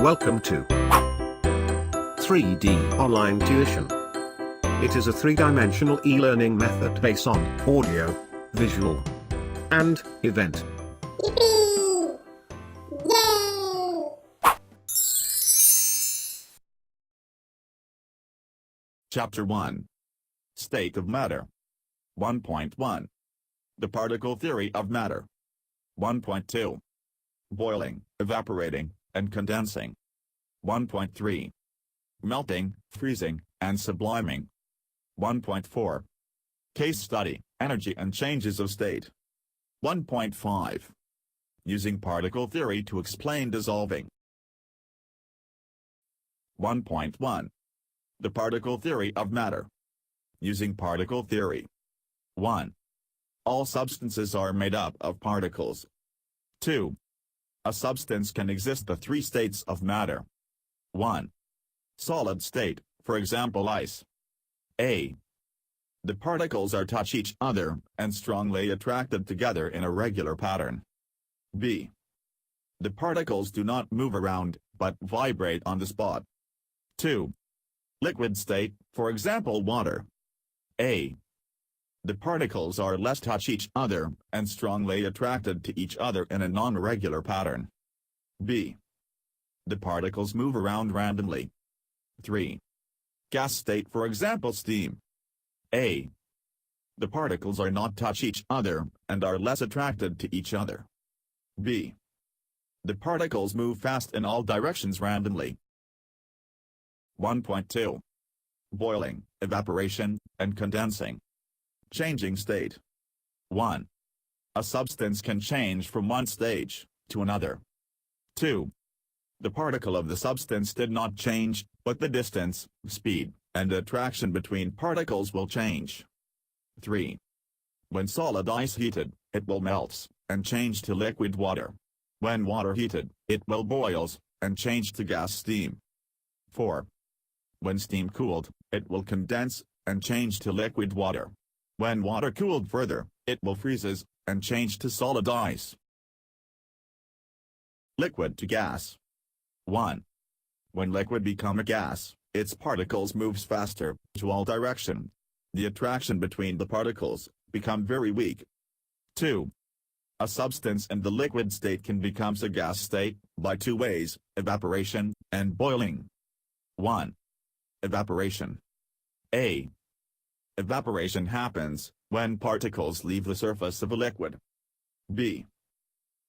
Welcome to 3D Online Tuition. It is a three-dimensional e-learning method based on audio, visual, and event. Yippee! Yay! Chapter 1. State of Matter. 1.1. The Particle Theory of Matter. 1.2. Boiling, evaporating, and condensing. 1.3. Melting, freezing, and subliming. 1.4. Case study, energy and changes of state. 1.5. Using particle theory to explain dissolving. 1.1. The particle theory of matter. Using particle theory. 1. All substances are made up of particles. 2. A substance can exist the three states of matter. 1. Solid state, for example ice. A. The particles are touch each other and strongly attracted together in a regular pattern. B. The particles do not move around, but vibrate on the spot. 2. Liquid state, for example water. A. The particles are less touch each other and strongly attracted to each other in a non-regular pattern. B. The particles move around randomly. 3. Gas state, for example steam. A. The particles are not touch each other and are less attracted to each other. B. The particles move fast in all directions randomly. 1.2. Boiling, evaporation, and condensing. Changing state. 1. A substance can change from one stage to another. 2. The particle of the substance did not change, but the distance, speed, and attraction between particles will change. 3. When solid ice heated, it will melt and change to liquid water. When water heated, it will boils and change to gas steam. 4. When steam cooled, it will condense and change to liquid water. When water cooled further, it will freezes and change to solid ice. Liquid to gas. 1. When liquid become a gas, its particles moves faster to all direction. The attraction between the particles become very weak. 2. A substance in the liquid state can become a gas state by two ways, evaporation and boiling. 1. Evaporation. A. Evaporation happens when particles leave the surface of a liquid. B.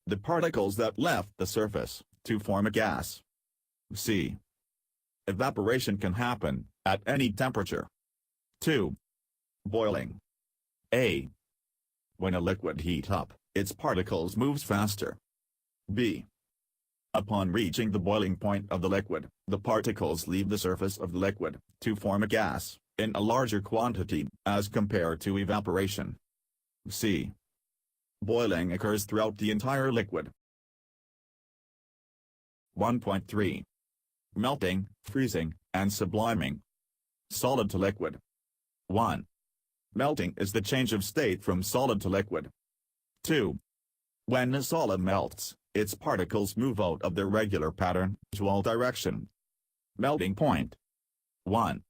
The particles that left the surface to form a gas. C. Evaporation can happen at any temperature. 2. Boiling. A. When a liquid heats up, its particles moves faster. B. Upon reaching the boiling point of the liquid, the particles leave the surface of the liquid to form a gas in a larger quantity as compared to evaporation. C. Boiling occurs throughout the entire liquid. 1.3. Melting, freezing, and subliming. Solid to liquid. 1. Melting is the change of state from solid to liquid. 2. When a solid melts, its particles move out of their regular pattern to all direction. Melting point. 1.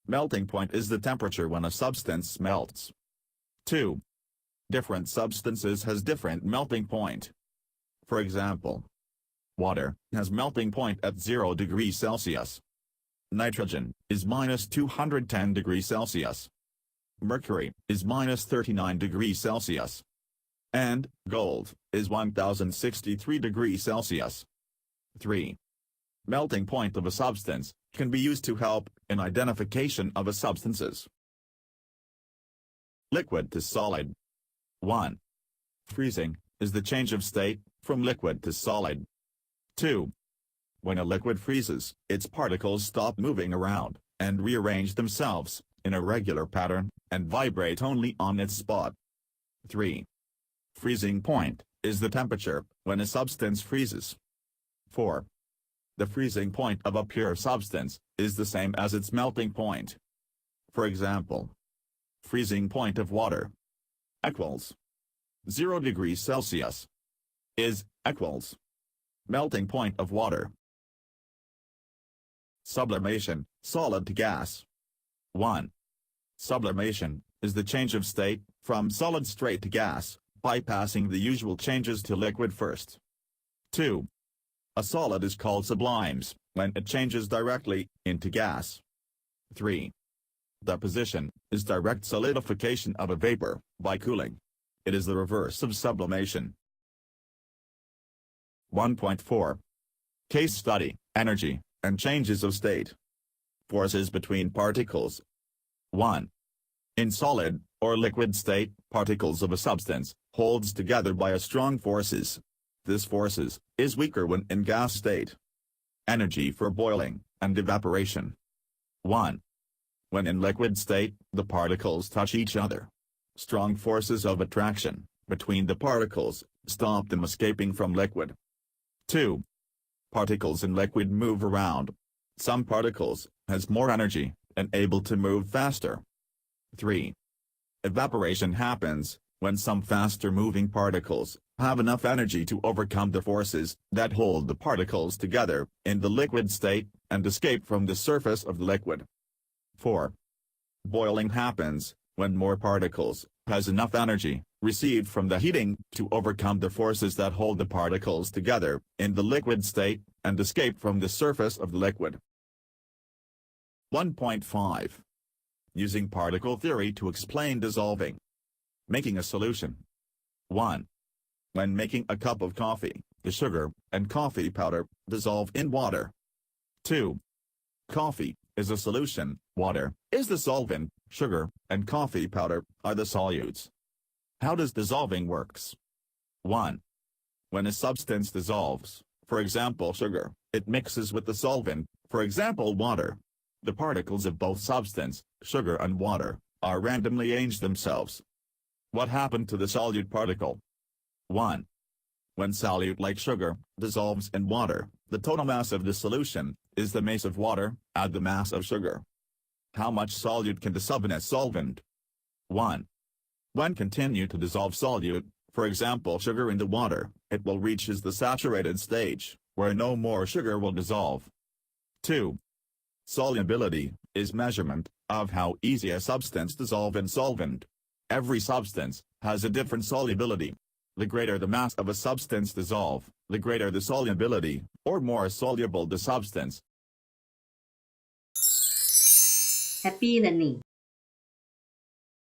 Melting point is the temperature when a substance melts. 2. Different substances has different melting point. For example, water has melting point at 0 degrees Celsius. Nitrogen is minus 210 degrees Celsius. Mercury is minus 39 degrees Celsius. And gold is 1063 degrees Celsius. 3. Melting point of a substance can be used to help in identification of a substances. Liquid to solid. 1. Freezing is the change of state from liquid to solid. 2. When a liquid freezes, its particles stop moving around and rearrange themselves in a regular pattern and vibrate only on its spot. 3. Freezing point is the temperature when a substance freezes. 4. The freezing point of a pure substance is the same as its melting point. For example, freezing point of water equals 0 degrees Celsius is equals melting point of water Sublimation, solid to gas. 1. Sublimation is the change of state from solid straight to gas, bypassing the usual changes to liquid first. 2. A solid is called sublimes when it changes directly into gas. 3. Deposition is direct solidification of a vapor by cooling. It is the reverse of sublimation. 1.4. Case study, energy, and changes of state. Forces between particles. 1. In solid, or liquid state, particles of a substance holds together by a strong forces. This forces is weaker when in gas state. Energy for boiling and evaporation. 1. When in liquid state, the particles touch each other. Strong forces of attraction between the particles stop them escaping from liquid. 2. Particles in liquid move around. Some particles has more energy and able to move faster. 3. Evaporation happens when some faster moving particles have enough energy to overcome the forces that hold the particles together in the liquid state and escape from the surface of the liquid. 4. Boiling happens when more particles has enough energy received from the heating to overcome the forces that hold the particles together in the liquid state and escape from the surface of the liquid. 1.5. Using particle theory to explain dissolving. Making a solution. 1. When making a cup of coffee, the sugar and coffee powder dissolve in water. 2. Coffee is a solution, water is the solvent, sugar and coffee powder are the solutes. How does dissolving works? 1. When a substance dissolves, for example sugar, it mixes with the solvent, for example water. The particles of both substance, sugar and water, are randomly arranged themselves. What happened to the solute particle? 1. When solute like sugar dissolves in water, the total mass of the solution is the mass of water, add the mass of sugar. How much solute can dissolve in a solvent? 1. When continue to dissolve solute, for example sugar in the water, it will reach the saturated stage, where no more sugar will dissolve. 2. Solubility is measurement of how easy a substance dissolve in solvent. Every substance has a different solubility. The greater the mass of a substance dissolve, the greater the solubility, or more soluble the substance. Happy learning